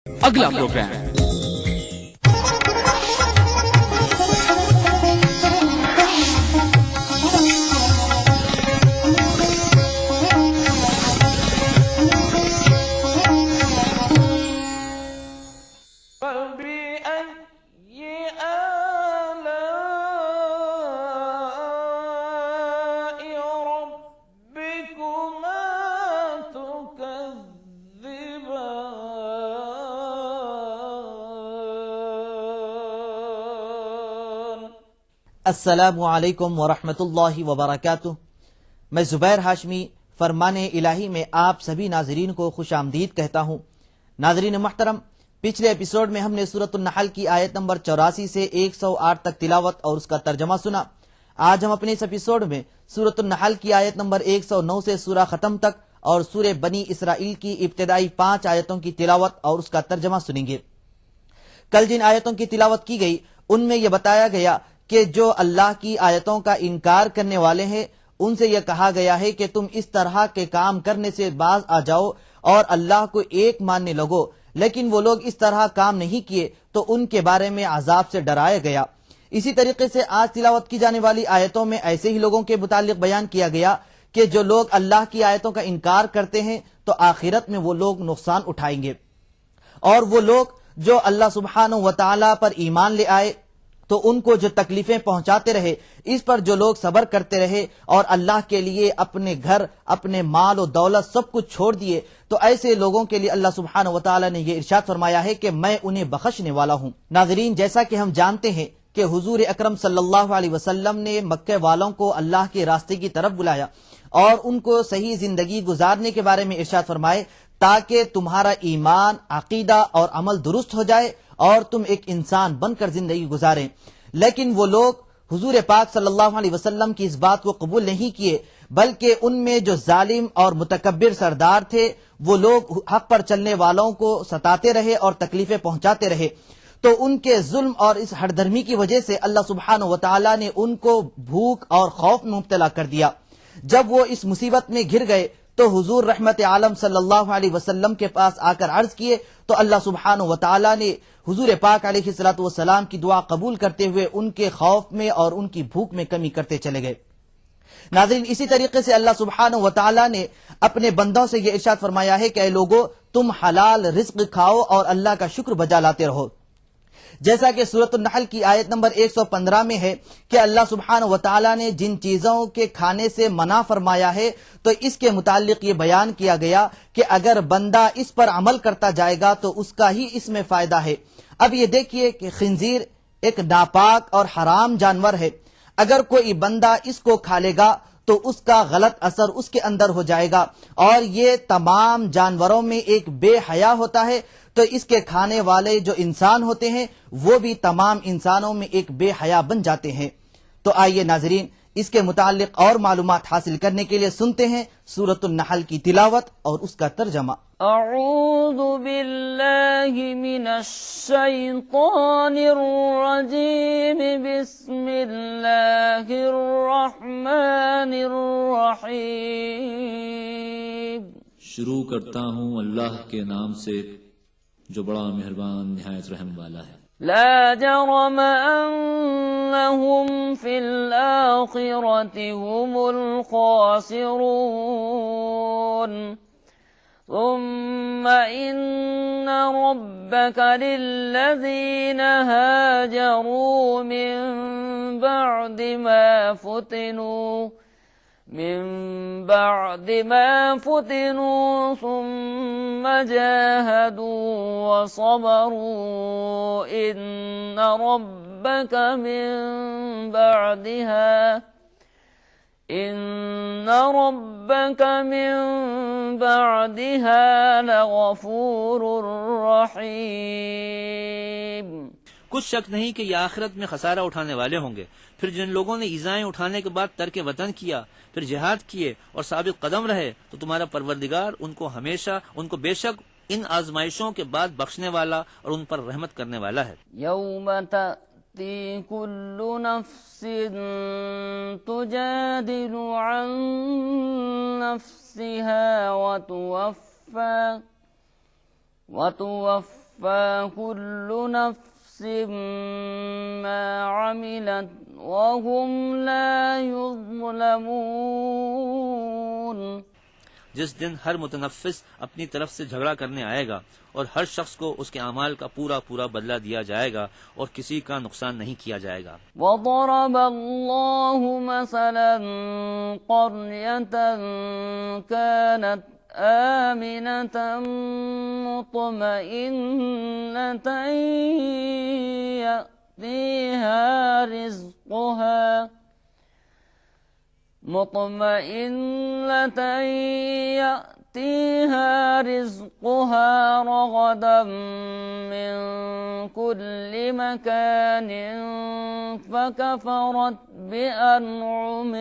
اگلا پروگرام السلام علیکم ورحمۃ اللہ وبرکاتہ۔ میں زبیر ہاشمی فرمان الہی میں آپ سبھی ناظرین کو خوش آمدید کہتا ہوں۔ ناظرین محترم، پچھلے ایپیسوڈ میں ہم نے سورۃ النحل کی آیت نمبر 84 سے 108 تک تلاوت اور اس کا ترجمہ سنا۔ آج ہم اپنے اس ایپیسوڈ میں سورۃ النحل کی آیت نمبر 109 سے سورہ ختم تک اور سورہ بنی اسرائیل کی ابتدائی 5 آیتوں کی تلاوت اور اس کا ترجمہ سنیں گے۔ کل جن آیتوں کی تلاوت کی گئی ان میں یہ بتایا گیا کہ جو اللہ کی آیتوں کا انکار کرنے والے ہیں ان سے یہ کہا گیا ہے کہ تم اس طرح کے کام کرنے سے باز آ جاؤ اور اللہ کو ایک ماننے لگو، لیکن وہ لوگ اس طرح کام نہیں کیے تو ان کے بارے میں عذاب سے ڈرایا گیا۔ اسی طریقے سے آج تلاوت کی جانے والی آیتوں میں ایسے ہی لوگوں کے متعلق بیان کیا گیا کہ جو لوگ اللہ کی آیتوں کا انکار کرتے ہیں تو آخرت میں وہ لوگ نقصان اٹھائیں گے، اور وہ لوگ جو اللہ سبحانہ و تعالی پر ایمان لے آئے تو ان کو جو تکلیفیں پہنچاتے رہے اس پر جو لوگ صبر کرتے رہے اور اللہ کے لیے اپنے گھر، اپنے مال و دولت سب کچھ چھوڑ دیے تو ایسے لوگوں کے لیے اللہ سبحانہ و تعالی نے یہ ارشاد فرمایا ہے کہ میں انہیں بخشنے والا ہوں۔ ناظرین، جیسا کہ ہم جانتے ہیں کہ حضور اکرم صلی اللہ علیہ وسلم نے مکہ والوں کو اللہ کے راستے کی طرف بلایا اور ان کو صحیح زندگی گزارنے کے بارے میں ارشاد فرمائے تاکہ تمہارا ایمان، عقیدہ اور عمل درست ہو جائے اور تم ایک انسان بن کر زندگی گزاریں۔ لیکن وہ لوگ حضور پاک صلی اللہ علیہ وسلم کی اس بات کو قبول نہیں کیے، بلکہ ان میں جو ظالم اور متکبر سردار تھے وہ لوگ حق پر چلنے والوں کو ستاتے رہے اور تکلیفیں پہنچاتے رہے، تو ان کے ظلم اور اس ہٹ دھرمی کی وجہ سے اللہ سبحانہ و تعالی نے ان کو بھوک اور خوف میں مبتلا کر دیا۔ جب وہ اس مصیبت میں گر گئے تو حضور رحمت عالم صلی اللہ علیہ وسلم کے پاس آ کر عرض کیے تو اللہ سبحانہ و تعالی نے حضور پاک علیہ الصلوۃ والسلام کی دعا قبول کرتے ہوئے ان کے خوف میں اور ان کی بھوک میں کمی کرتے چلے گئے۔ ناظرین، اسی طریقے سے اللہ سبحانہ و تعالی نے اپنے بندوں سے یہ ارشاد فرمایا ہے کہ اے لوگو، تم حلال رزق کھاؤ اور اللہ کا شکر بجا لاتے رہو، جیسا کہ سورۃ النحل کی آیت نمبر 115 میں ہے کہ اللہ سبحانہ و تعالی نے جن چیزوں کے کھانے سے منع فرمایا ہے تو اس کے متعلق یہ بیان کیا گیا کہ اگر بندہ اس پر عمل کرتا جائے گا تو اس کا ہی اس میں فائدہ ہے۔ اب یہ دیکھیے کہ خنزیر ایک ناپاک اور حرام جانور ہے، اگر کوئی بندہ اس کو کھا لے گا تو اس کا غلط اثر اس کے اندر ہو جائے گا، اور یہ تمام جانوروں میں ایک بے حیا ہوتا ہے تو اس کے کھانے والے جو انسان ہوتے ہیں وہ بھی تمام انسانوں میں ایک بے حیا بن جاتے ہیں۔ تو آئیے ناظرین، اس کے متعلق اور معلومات حاصل کرنے کے لیے سنتے ہیں سورۃ النحل کی تلاوت اور اس کا ترجمہ۔ اعوذ باللہ من الشیطان الرجیم، بسم اللہ الرحمن الرحیم۔ شروع کرتا ہوں اللہ کے نام سے جو بڑا مہربان نہایت رحم والا ہے۔ لا جرم انہم فی الآخرۃ هم الخاسرون، ثم ان ربک للذین ہاجروا من بعد ما فتنوا ثم جاهدوا وصبروا ان ربك من بعدها لغفور رحیم۔ کچھ شک نہیں کہ یہ آخرت میں خسارہ اٹھانے والے ہوں گے۔ پھر جن لوگوں نے ایذائیں اٹھانے کے بعد ترک وطن کیا، پھر جہاد کیے اور ثابت قدم رہے تو تمہارا پروردگار ان کو بے شک ان آزمائشوں کے بعد بخشنے والا اور ان پر رحمت کرنے والا ہے۔ یوم تأتی کل نفس تجادل عن نفسها وتوفى توفى كل نفس ما عملت وهم لا يظلمون. جس دن ہر متنفس اپنی طرف سے جھگڑا کرنے آئے گا اور ہر شخص کو اس کے اعمال کا پورا پورا بدلہ دیا جائے گا اور کسی کا نقصان نہیں کیا جائے گا. وضرب الله مثلا قرية كانت آمنة مطمئنة يأتيها رزقها رغدا من كل مكان فكفرت بأنعم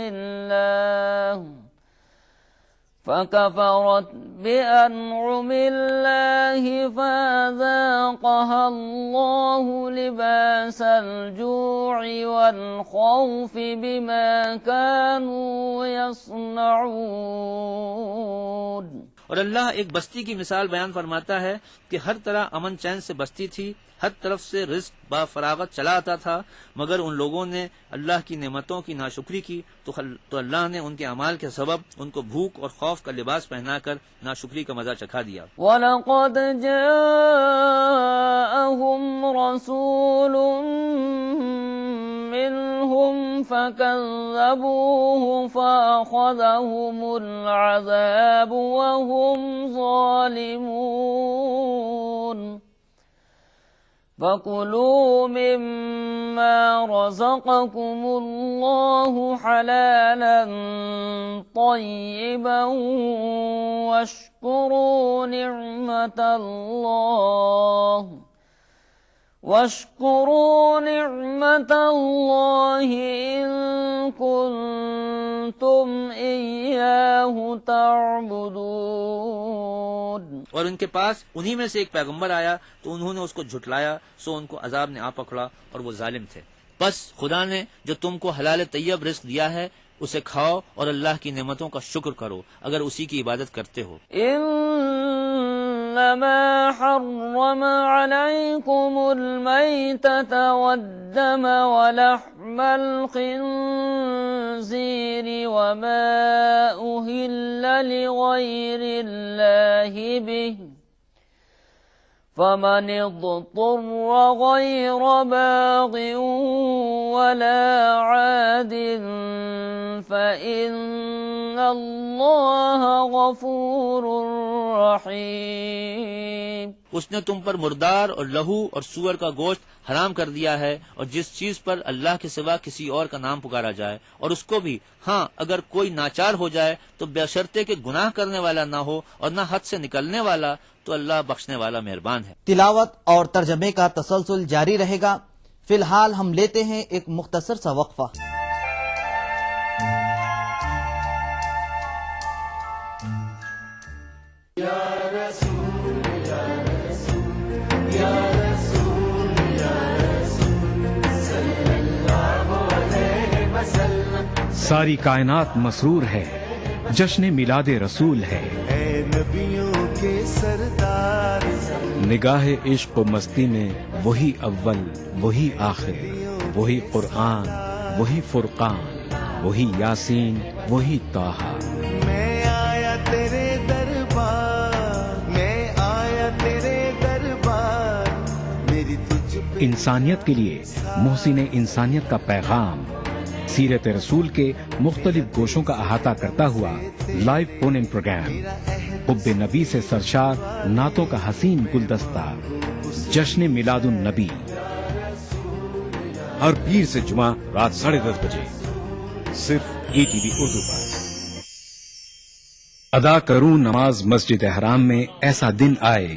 الله فأذاقها الله لباس الجوع والخوف بما كانوا يصنعون. اور اللہ ایک بستی کی مثال بیان فرماتا ہے کہ ہر طرح امن چین سے بستی تھی، ہر طرف سے رزق با فراغت چلا آتا تھا، مگر ان لوگوں نے اللہ کی نعمتوں کی ناشکری کی تو اللہ نے ان کے اعمال کے سبب ان کو بھوک اور خوف کا لباس پہنا کر ناشکری کا مزہ چکھا دیا. وَلَقَدْ جَاءَهُمْ رَسُولٌ مِّنْهُمْ فَكَذَّبُوهُ فَأَخَذَهُمُ الْعَذَابُ وَهُمْ ظَالِمُونَ. فَكُلُوا مِمَّا رَزَقَكُمُ اللَّهُ حَلَالًا طَيِّبًا وَاشْكُرُوا نِعْمَةَ اللَّهِ إِن كُنتُمْ إِيَّاهُ تَعْبُدُونَ. اور ان کے پاس انہی میں سے ایک پیغمبر آیا تو انہوں نے اس کو جھٹلایا، سو ان کو عذاب نے آ پکڑا اور وہ ظالم تھے. بس خدا نے جو تم کو حلال طیب رزق دیا ہے اسے کھاؤ اور اللہ کی نعمتوں کا شکر کرو اگر اسی کی عبادت کرتے ہو. انما حرم عليكم الميتة والدم ولحم الخنزير وما أهل لغير الله به فمن اضطر غير باغ ولا عاد فإن الله غفور رحيم. اس نے تم پر مردار اور لہو اور سور کا گوشت حرام کر دیا ہے اور جس چیز پر اللہ کے سوا کسی اور کا نام پکارا جائے، اور اس کو بھی ہاں اگر کوئی ناچار ہو جائے تو بشرطے کہ گناہ کرنے والا نہ ہو اور نہ حد سے نکلنے والا، تو اللہ بخشنے والا مہربان ہے. تلاوت اور ترجمے کا تسلسل جاری رہے گا. فی الحال ہم لیتے ہیں ایک مختصر سا وقفہ. ساری کائنات مسرور ہے، جشن میلاد رسول ہے. اے نبیوں کے سردار، نگاہ عشق و مستی میں وہی اول وہی آخر، وہی قرآن وہی فرقان، وہی یاسین وہی طٰہٰ. میں آیا تیرے دربار، میں آیا تیرے دربار، میری تجھ پہ انسانیت کے لیے محسن انسانیت کا پیغام سیرت رسول کے مختلف گوشوں کا احاطہ کرتا ہوا لائیو فون ان پروگرام، حب نبی سے سرشار نعتوں کا حسین گلدستہ، جشن میلاد النبی، ہر پیر سے جمعہ رات 10:30 بجے صرف ETV اردو پر. ادا کروں نماز مسجد حرام میں ایسا دن آئے،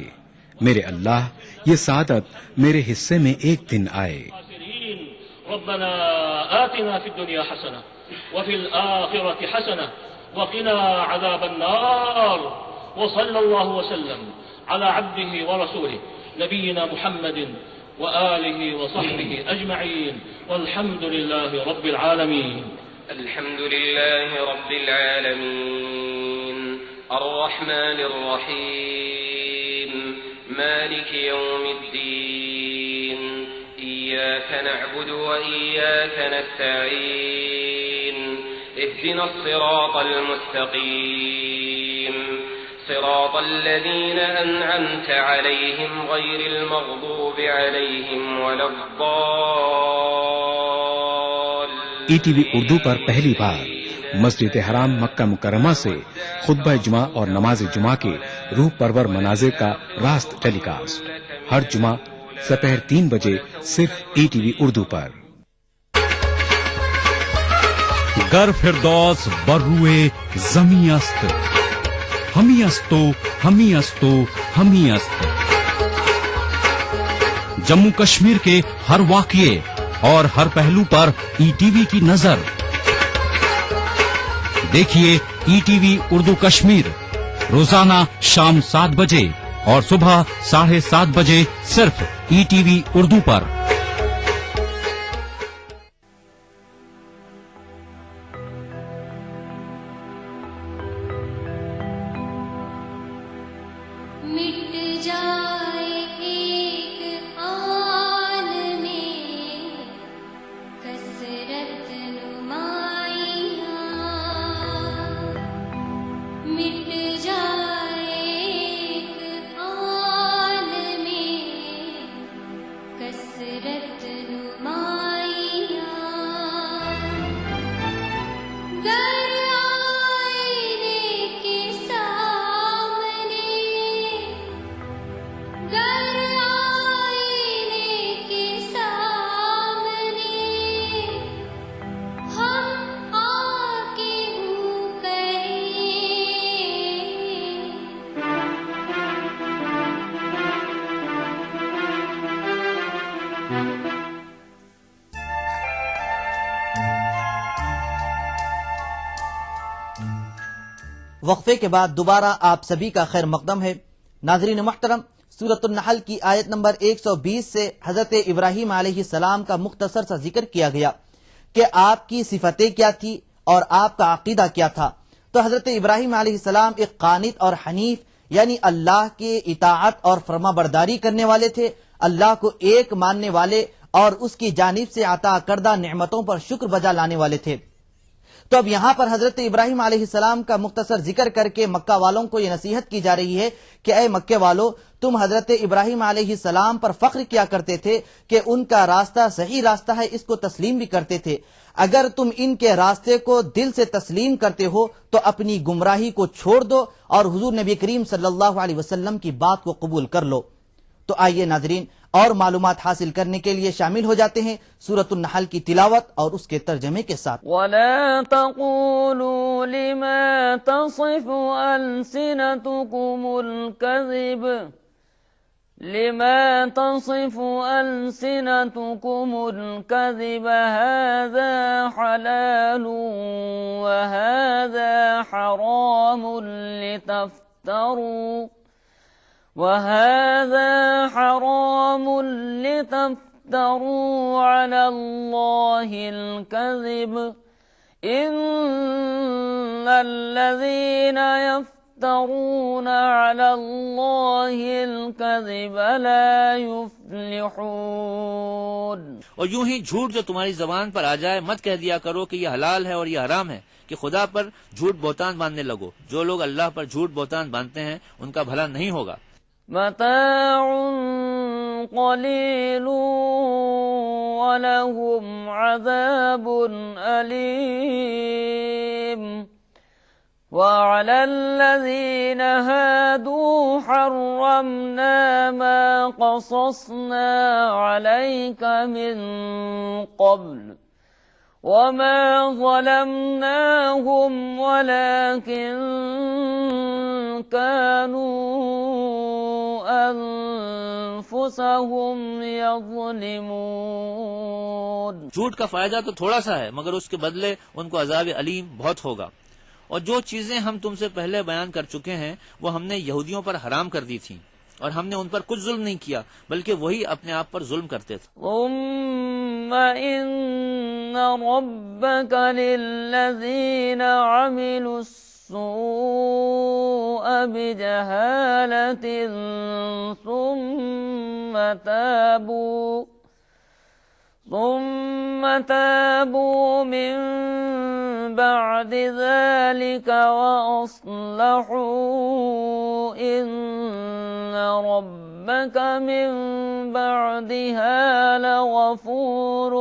میرے اللہ یہ سعادت میرے حصے میں ایک دن آئے. ربنا آتنا في الدنيا حسنة وفي الآخرة حسنة وقنا عذاب النار. وصلى الله وسلم على عبده ورسوله نبينا محمد وآله وصحبه أجمعين والحمد لله رب العالمين. الحمد لله رب العالمين الرحمن الرحيم مالك يوم الدين إياك نعبد وإياك نستعين اهدنا الصراط المستقيم صراط الذين أنعمت عليهم غير المغضوب عليهم ولا الضالين. ETV اردو پر پہلی بار مسجد حرام مکہ مکرمہ سے خطبہ جمعہ اور نماز جمعہ کے روح پرور مناظر کا راست ٹیلی کاسٹ ہر جمعہ سپہر 3 بجے صرف ETV اردو پر. گر فردوس بروئے زمیں است ہمی استو ہمی استو ہمی است. جموں کشمیر کے ہر واقعے اور ہر پہلو پر ETV کی نظر. دیکھیے ETV اردو کشمیر روزانہ شام 7 بجے اور صبح 7:30 بجے صرف ETV اردو پر. مٹ جائے ایک آن میں کثرت نمائیاں، مٹ جائے ایک آن میں کثرت نمائیاں. وقفے کے بعد دوبارہ آپ سبھی کا خیر مقدم ہے. ناظرین محترم، سورۃ النحل کی آیت نمبر 120 سے حضرت ابراہیم علیہ السلام کا مختصر سا ذکر کیا گیا کہ آپ کی صفتیں کیا تھی اور آپ کا عقیدہ کیا تھا. تو حضرت ابراہیم علیہ السلام ایک قانت اور حنیف یعنی اللہ کے اطاعت اور فرما برداری کرنے والے تھے، اللہ کو ایک ماننے والے اور اس کی جانب سے عطا کردہ نعمتوں پر شکر بجا لانے والے تھے. تو اب یہاں پر حضرت ابراہیم علیہ السلام کا مختصر ذکر کر کے مکہ والوں کو یہ نصیحت کی جا رہی ہے کہ اے مکے والو، تم حضرت ابراہیم علیہ السلام پر فخر کیا کرتے تھے کہ ان کا راستہ صحیح راستہ ہے، اس کو تسلیم بھی کرتے تھے. اگر تم ان کے راستے کو دل سے تسلیم کرتے ہو تو اپنی گمراہی کو چھوڑ دو اور حضور نبی کریم صلی اللہ علیہ وسلم کی بات کو قبول کر لو. تو آئیے ناظرین، اور معلومات حاصل کرنے کے لیے شامل ہو جاتے ہیں سورۃ النحل کی تلاوت اور اس کے ترجمے کے ساتھ. وَلَا تَقُولُوا لِمَا تَصِفُ أَلْسِنَتُكُمُ الْكَذِبَ هَذَا حَلَالٌ وَهَذَا حَرَامٌ لِتَفْتَرُوا عَلَى اللَّهِ الْكَذِبَ إِنَّ الَّذِينَ يَفْتَرُونَ عَلَى اللَّهِ الْكَذِبَ لَا يُفْلِحُونَ. اور یوں ہی جھوٹ جو تمہاری زبان پر آ جائے مت کہہ دیا کرو کہ یہ حلال ہے اور یہ حرام ہے، کہ خدا پر جھوٹ بہتان باندھنے لگو. جو لوگ اللہ پر جھوٹ بہتان باندھتے ہیں ان کا بھلا نہیں ہوگا. متاع قلیل ولہم عذاب علیم. وعلى الذين هادوا حرمنا ما قصصنا عليك من قبل وما ظلمناهم ولكن كانوا أنفسهم يظلمون. جھوٹ کا فائدہ تو تھوڑا سا ہے مگر اس کے بدلے ان کو عذاب علیم بہت ہوگا. اور جو چیزیں ہم تم سے پہلے بیان کر چکے ہیں وہ ہم نے یہودیوں پر حرام کر دی تھیں اور ہم نے ان پر کچھ ظلم نہیں کیا بلکہ وہی اپنے آپ پر ظلم کرتے تھے. ثم ان ربك للذين عملوا السوء بجهالة ثم تابوا من بعد ذلك وأصلحوا إن ربك من بعدها لغفور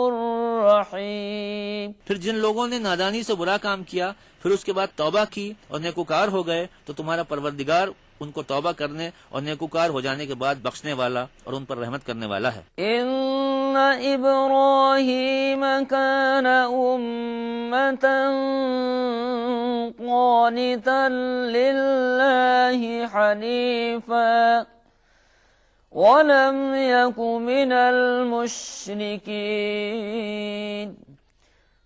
رحيم. پھر جن لوگوں نے نادانی سے برا کام کیا پھر اس کے بعد توبہ کی اور نیکوکار ہو گئے تو تمہارا پروردگار ان کو توبہ کرنے اور نیکوکار ہو جانے کے بعد بخشنے والا اور ان پر رحمت کرنے والا ہے. إن إبراهيم كان أمة قانتا لله حنيفا ولم يك من المشركين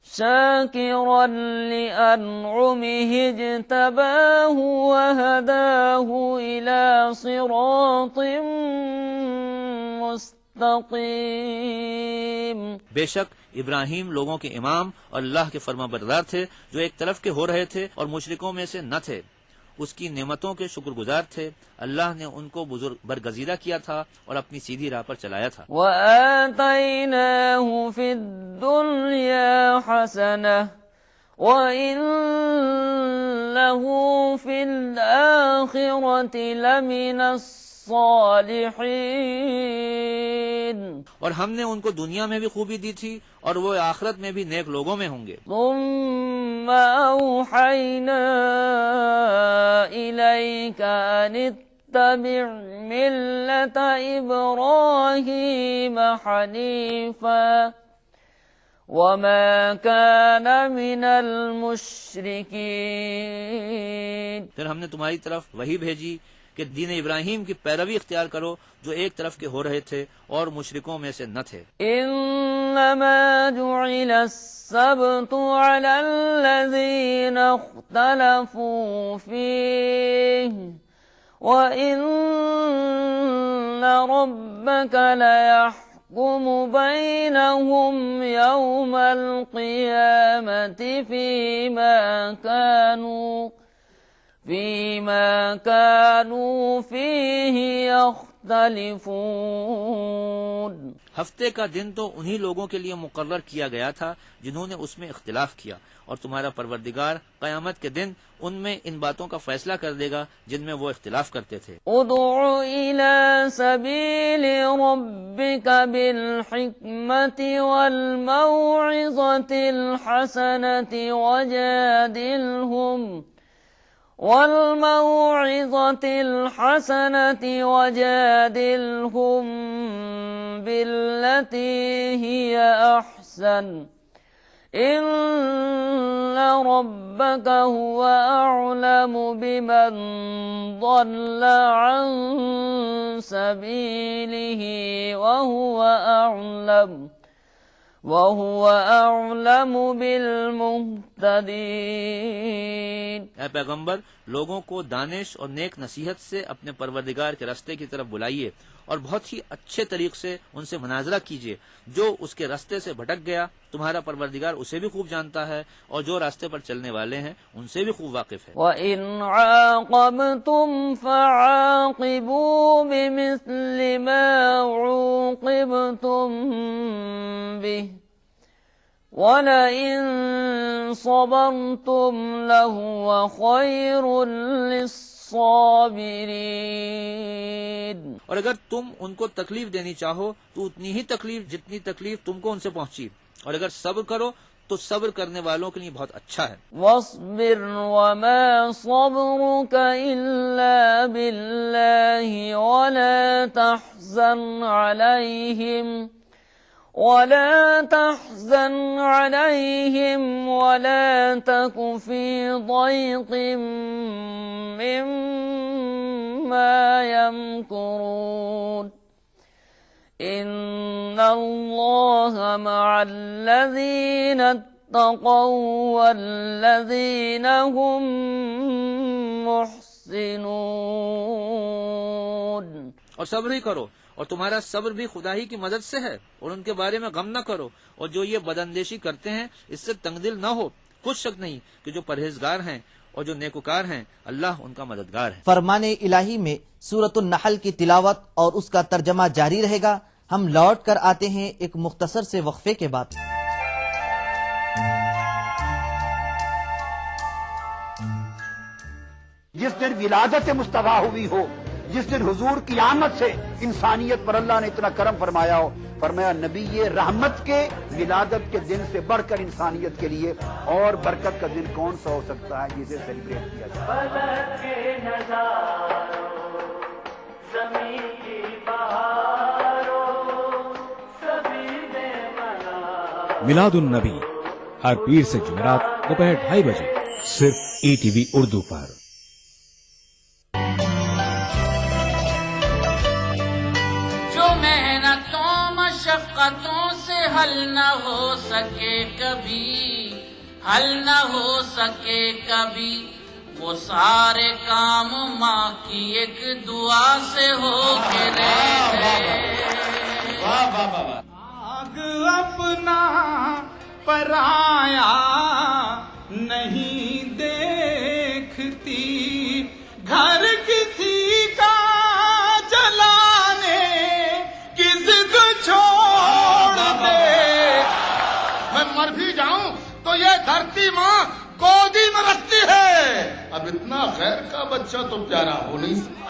شاكرا لأنعمه اجتباه وهداه إلى صراط مستقيم. بے شک ابراہیم لوگوں کے امام اور اللہ کے فرما بردار تھے جو ایک طرف کے ہو رہے تھے اور مشرکوں میں سے نہ تھے. اس کی نعمتوں کے شکر گزار تھے. اللہ نے ان کو برگزیدہ کیا تھا اور اپنی سیدھی راہ پر چلایا تھا. وآتيناه في الدنيا حسنة وإنه في الآخرة لمن الصالحين. اور ہم نے ان کو دنیا میں بھی خوبی دی تھی اور وہ آخرت میں بھی نیک لوگوں میں ہوں گے. ثم أوحينا إليك أن اتبع ملة إبراهيم حنيفا وما كان من المشركين. پھر ہم نے تمہاری طرف وہی بھیجی کہ دین ابراہیم کی پیروی اختیار کرو جو ایک طرف کے ہو رہے تھے اور مشرکوں میں سے نہ تھے. انما جعل السبت على الذين اختلفوا فيه وإن ربك ليحكم بينهم يوم القيامة فيما كانوا فيه يختلفون. ہفتے کا دن تو انہی لوگوں کے لیے مقرر کیا گیا تھا جنہوں نے اس میں اختلاف کیا اور تمہارا پروردگار قیامت کے دن ان میں ان باتوں کا فیصلہ کر دے گا جن میں وہ اختلاف کرتے تھے. ادع إلى سبيل ربك بالحكمة والموعظة الحسنة وجادلهم بالتي هي أحسن إن ربك هو أعلم بمن ضل عن سبيله وهو أعلم بالمهتدين. اے پیغمبر لوگوں کو دانش اور نیک نصیحت سے اپنے پروردگار کے راستے کی طرف بلائیے اور بہت ہی اچھے طریق سے ان سے مناظرہ کیجیے. جو اس کے راستے سے بھٹک گیا تمہارا پروردگار اسے بھی خوب جانتا ہے اور جو راستے پر چلنے والے ہیں ان سے بھی خوب واقف ہے. وَإِنْ عَاقَبْتُمْ فَعَاقِبُوا بِمِثْلِ مَا عُوقِبْتُمْ بِهِ وَلَئِن صَبَرْتُمْ لَهُوَ خَيْرٌ لِلصَّابِرِينَ. اور اگر تم ان کو تکلیف دینی چاہو تو اتنی ہی تکلیف جتنی تکلیف تم کو ان سے پہنچی اور اگر صبر کرو تو صبر کرنے والوں کے لیے بہت اچھا ہے. وَاصْبِرْ وَمَا صَبْرُكَ إِلَّا بِاللَّهِ وَلَا تحزن عليهم ولا تك في ضيق مما يمكرون. إن الله مع الذين اتقوا والذين هم محسنون. اور صبر ہی کرو اور تمہارا صبر بھی خدا ہی کی مدد سے ہے اور ان کے بارے میں غم نہ کرو اور جو یہ بداندیشی کرتے ہیں اس سے تنگ دل نہ ہو. کچھ شک نہیں کہ جو پرہیزگار ہیں اور جو نیکوکار ہیں اللہ ان کا مددگار ہے۔ فرمان الہی میں سورۃ النحل کی تلاوت اور اس کا ترجمہ جاری رہے گا۔ ہم لوٹ کر آتے ہیں ایک مختصر سے وقفے کے بعد۔ جس دن ولادت مصطفیٰ ہوئی ہو، جس دن حضور کی آمد سے انسانیت پر اللہ نے اتنا کرم فرمایا ہو، فرمایا نبی یہ رحمت کے ولادت کے دن سے بڑھ کر انسانیت کے لیے اور برکت کا دن کون سا ہو سکتا ہے جسے سیلیبریٹ کیا جائے۔ میلاد النبی ہر پیر سے جمعرات دوپہر 2:30 بجے صرف ETV اردو پر۔ مشقتوں سے حل نہ ہو سکے کبھی، حل نہ ہو سکے کبھی، وہ سارے کام ماں کی ایک دعا سے ہو کے رہے۔ آگ اپنا پرایا نہیں دیکھتی، گھر کسی کا جلانے کی ضد چھوڑ دے۔ میں مر بھی جاؤں تو یہ دھرتی ماں گودی میں رکھتی ہے، اب اتنا خیر کا بچہ تو پیارا ہو نہیں سکتا۔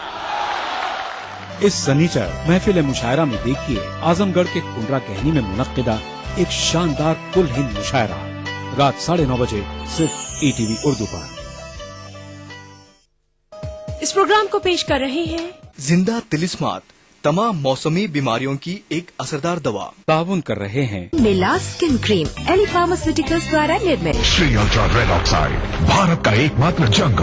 اس سنیچر محفل مشاعرہ میں دیکھیے اعظم گڑھ کے کنڈرا کہنی میں منعقدہ ایک شاندار کل ہند مشاعرہ رات 9:30 بجے صرف ETV اردو پر۔ اس پروگرام کو پیش کر رہے ہیں زندہ تلسمات، تمام موسمی بیماریوں کی ایک اثردار دوا۔ تعاون کر رہے ہیں میلا اسکن کریم، ایلی فارماسیوٹیکلز دوارا نرمت۔ شری الٹرا ریڈ آکسائڈ، بھارت کا ایک ماتر جنگ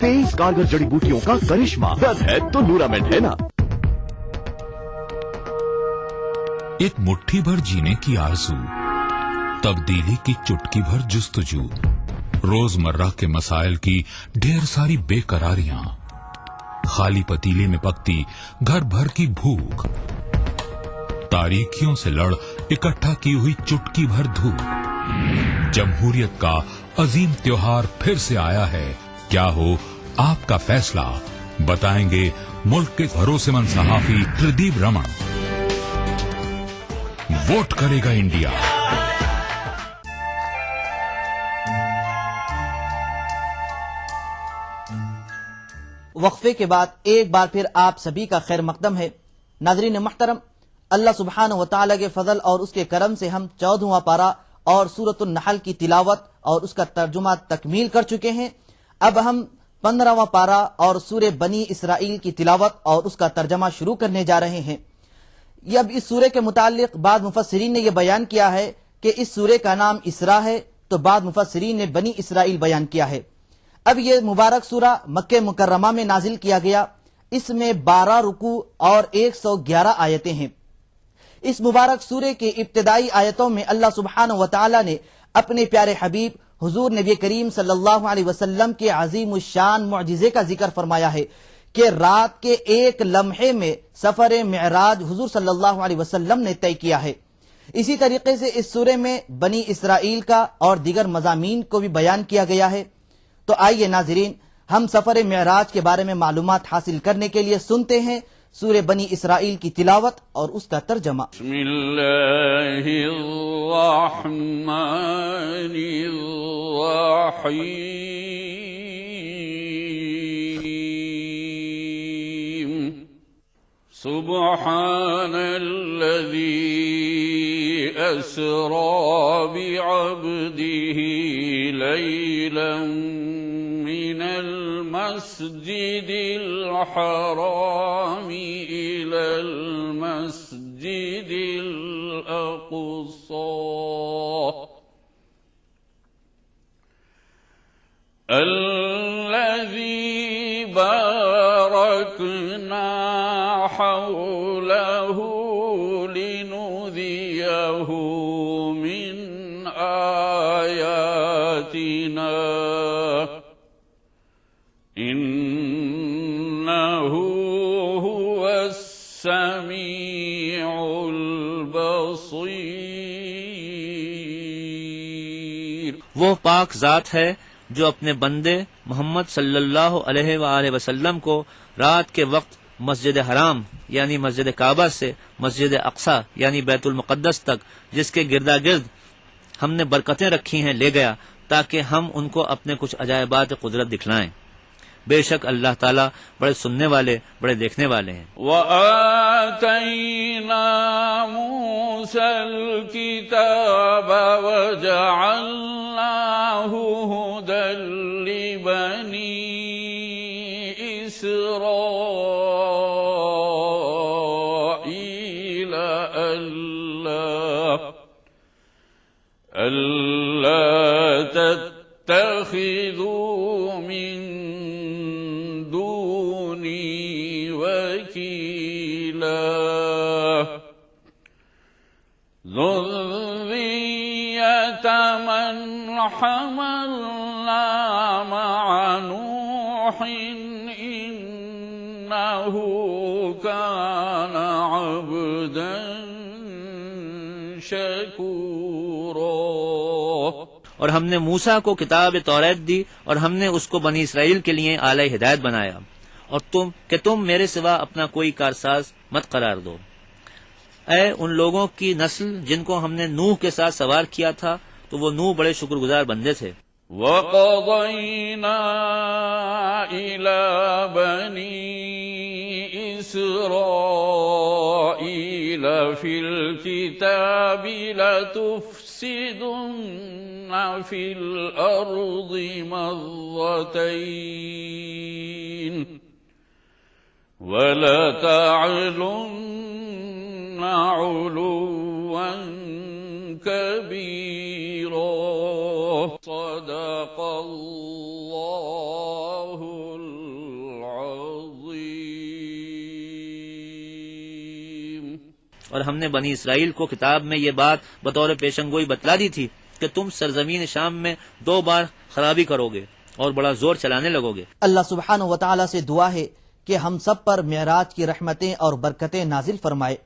23 کارگر جڑی بوٹیوں کا کرشمہ، درد ہے تو نورامنٹ ہے نا۔ ایک مٹھی بھر جینے کی آرزو، تبدیلی کی چٹکی بھر جستجو، روزمرہ کے مسائل کی ڈھیر ساری بے قراریاں، خالی پتیلے میں پکتی گھر بھر کی بھوک، تاریکیوں سے لڑ اکٹھا کی ہوئی چٹکی بھر دھوپ۔ جمہوریت کا عظیم تیوہار پھر سے آیا ہے، کیا ہو آپ کا فیصلہ، بتائیں گے ملک کے بھروسے مند صحافی پردیپ رمن۔ ووٹ کرے گا انڈیا۔ وقفے کے بعد ایک بار پھر آپ سبھی کا خیر مقدم ہے۔ ناظرین محترم، اللہ سبحانہ و تعالی کے فضل اور اس کے کرم سے ہم 14واں پارہ اور سورۃ النحل کی تلاوت اور اس کا ترجمہ تکمیل کر چکے ہیں۔ اب ہم 15واں پارہ اور سورہ بنی اسرائیل کی تلاوت اور اس کا ترجمہ شروع کرنے جا رہے ہیں۔ یہ اب اس سورہ کے متعلق بعض مفسرین نے یہ بیان کیا ہے کہ اس سورہ کا نام اسراء ہے، تو بعض مفسرین نے بنی اسرائیل بیان کیا ہے۔ اب یہ مبارک سورہ مکہ مکرمہ میں نازل کیا گیا، اس میں 12 رکوع اور 111 آیتیں ہیں۔ اس مبارک سورہ کے ابتدائی آیتوں میں اللہ سبحانہ و تعالی نے اپنے پیارے حبیب حضور نبی کریم صلی اللہ علیہ وسلم کے عظیم الشان معجزے کا ذکر فرمایا ہے کہ رات کے ایک لمحے میں سفر معراج حضور صلی اللہ علیہ وسلم نے طے کیا ہے۔ اسی طریقے سے اس سورہ میں بنی اسرائیل کا اور دیگر مضامین کو بھی بیان کیا گیا ہے۔ تو آئیے ناظرین، ہم سفر معراج کے بارے میں معلومات حاصل کرنے کے لیے سنتے ہیں سورہ بنی اسرائیل کی تلاوت اور اس کا ترجمہ۔ بسم اللہ الرحمن الرحیم۔ سبحان الذی اسری بعبده لیلا من المسجد الحرام إلى المسجد الأقصى الذي باركنا حوله لنريه من آياتنا إنه هو السميع البصير۔ وہ پاک ذات ہے جو اپنے بندے محمد صلی اللہ علیہ وآلہ وسلم کو رات کے وقت مسجد حرام یعنی مسجد کعبہ سے مسجد اقصی یعنی بیت المقدس تک جس کے گردا گرد ہم نے برکتیں رکھی ہیں لے گیا تاکہ ہم ان کو اپنے کچھ عجائبات قدرت دکھلائیں۔ بے شک اللہ تعالیٰ بڑے سننے والے بڑے دیکھنے والے ہیں۔ وَآتَيْنَا مُوسَى الْكِتَابَ وَجَعَلْنَاهُ هُدًى لِبَنِي إِسْرَائِيلَ أَلَّا تَتَّخِذُوا مِن دُونِي وَكِيلًا ذُرِّيَّةَ مَنْ حَمَلْنَا مَعَ نُوحٍ إِنَّهُ كَانَ عَبْدًا شَكُورًا۔ اور ہم نے موسیٰ کو کتاب توریت دی اور ہم نے اس کو بنی اسرائیل کے لیے اعلی ہدایت بنایا، اور تم میرے سوا اپنا کوئی کارساز مت قرار دو۔ اے ان لوگوں کی نسل جن کو ہم نے نوح کے ساتھ سوار کیا تھا تو وہ نوح بڑے شکر گزار بندے تھے۔ وَقَضَيْنَا إِلَى بَنِي إِسْرَائِيلَ فِي الْكِتَابِ لَتُفْسِدُنَّ فِي الْأَرْضِ مَرَّتَيْنِ وَلَتَعْلُنَّ عُلُوًّا كَبِيرًا۔ صدق اللہ العظیم۔ اور ہم نے بنی اسرائیل کو کتاب میں یہ بات بطور پیشن گوئی بتلا دی تھی کہ تم سرزمین شام میں 2 بار خرابی کرو گے اور بڑا زور چلانے لگو گے۔ اللہ سبحانہ و تعالی سے دعا ہے کہ ہم سب پر معراج کی رحمتیں اور برکتیں نازل فرمائے۔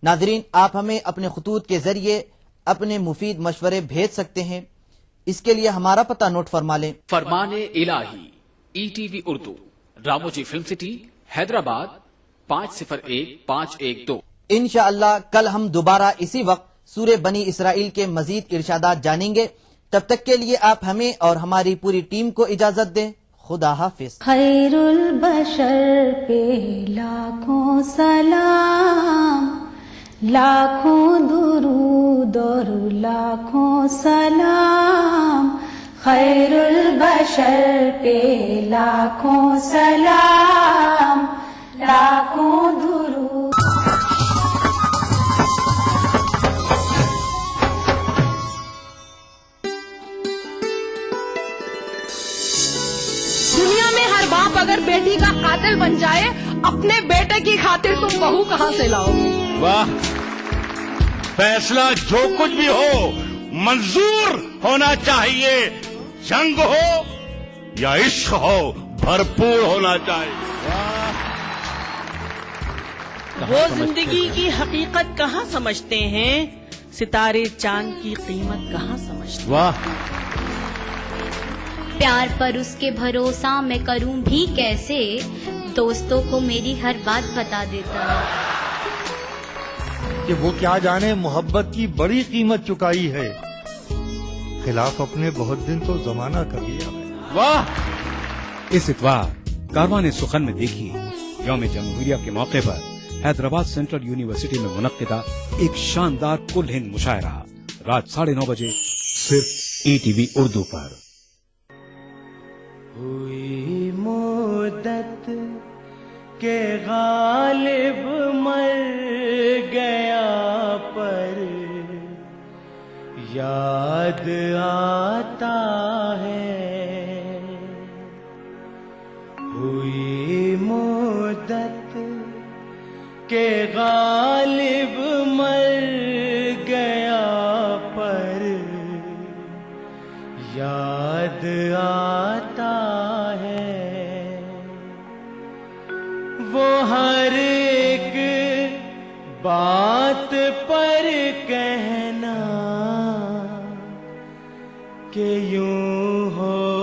ناظرین، آپ ہمیں اپنے خطوط کے ذریعے اپنے مفید مشورے بھیج سکتے ہیں، اس کے لیے ہمارا پتہ نوٹ فرما لیں۔ فرمان الہی ETV Urdu, Ramoji film city, Hyderabad 501512۔ انشاءاللہ کل ہم دوبارہ اسی وقت سورہ بنی اسرائیل کے مزید ارشادات جانیں گے۔ تب تک کے لیے آپ ہمیں اور ہماری پوری ٹیم کو اجازت دیں۔ خدا حافظ۔ خیر البشر پہ لاکھوں سلام، لاکھوں درود اور لاکھوں سلام، خیر البشر پہ لاکھوں سلام، لاکھوں درود۔ دنیا میں ہر باپ اگر بیٹی کا قاتل بن جائے، اپنے بیٹے کی خاطر تم بہو کہاں سے لاؤ گے؟ واہ، فیصلہ جو کچھ بھی ہو منظور ہونا چاہیے، جنگ ہو یا عشق ہو بھرپور ہونا چاہیے۔ وہ زندگی کی حقیقت کہاں سمجھتے ہیں، ستارے چاند کی قیمت کہاں سمجھتے ہیں۔ واہ، پیار پر اس کے بھروسہ میں کروں بھی کیسے، دوستوں کو میری ہر بات بتا دیتا ہے۔ کہ وہ کیا جانے محبت کی بڑی قیمت چکائی ہے، خلاف اپنے بہت دن تو زمانہ کر لیا ہے۔ واہ، اس اتوار کاروان سخن میں دیکھیے یوم جمہوریہ کے موقع پر حیدرآباد سینٹرل یونیورسٹی میں منعقدہ ایک شاندار کل ہند مشاعرہ رات 9:30 بجے صرف ETV اردو پر۔ ہوئی مدت کے غالب مر گیا پر یاد آتا ہے، ہوئی مدت کے غالب مر گیا پر یاد آتا ہے، وہ ہر ایک بات پر کہنا کہ یوں ہو